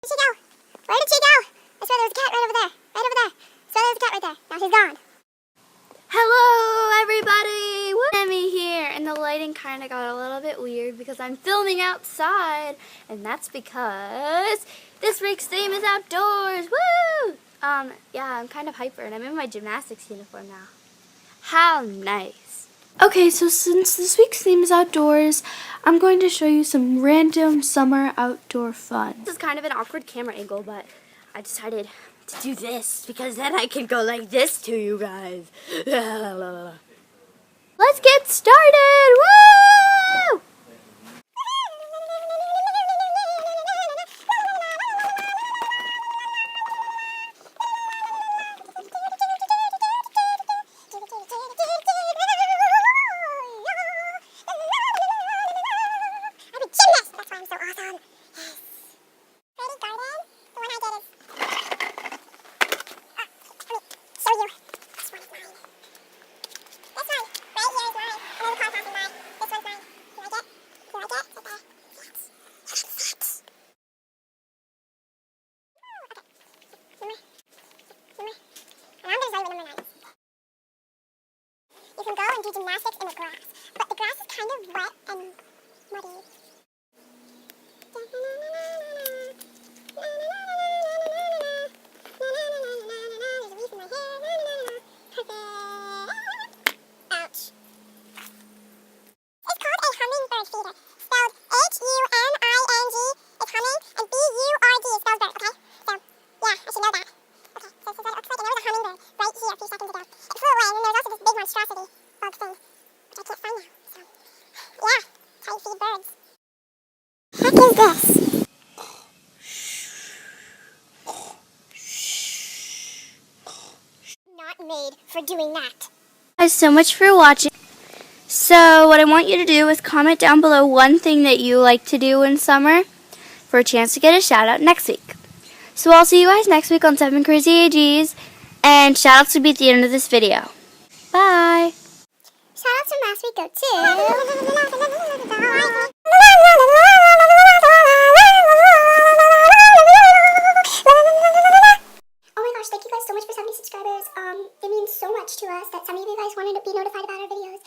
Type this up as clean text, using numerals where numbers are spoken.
Where'd she go? Where did she go? I swear there was a cat right over there. Right over there. I swear there was a cat right there. Now she's gone. Hello everybody! Sammie here, and the lighting kind of got a little bit weird because I'm filming outside, and that's because this week's theme is outdoors. Woo! Yeah, I'm kind of hyper, and I'm in my gymnastics uniform now. How nice! Okay, so since this week's theme is outdoors, I'm going to show you some random summer outdoor fun. This is kind of an awkward camera angle, but I decided to do this because then I can go like this to you guys. Let's get started! Woo! I'm a gymnast. That's why I'm so awesome. Yes. Ready, garden? The one I did is... show you. This one is mine. This one, right here is mine. And then the car passing by. This one's mine. Do you like it? Do you like it? Right there. Yes. Yes. Okay. Number. And I'm going to show you what number 9 is. You can go and do gymnastics in the grass. But the grass is kind of wet and muddy. Ouch. It's called a hummingbird feeder, spelled H-U-M-I-N-G. It's humming, and B-U-R-D spells bird, okay? So, yeah, I should know that. Okay, so it looks like there was a hummingbird right here a few seconds ago. It flew away, and then there was also this big monstrosity bug thing, which I can't find now. So, yeah, that's how you feed birds. What is this? Not made for doing that. Guys, so much for watching. So what I want you to do is comment down below one thing that you like to do in summer for a chance to get a shout out next week. So I'll see you guys next week on 7 Crazy AGs, and shout outs will be at the end of this video. Bye! Shout outs from last week go to... Oh my gosh, thank you guys so much for 70 subscribers. It means so much to us that some of you guys wanted to be notified about our videos.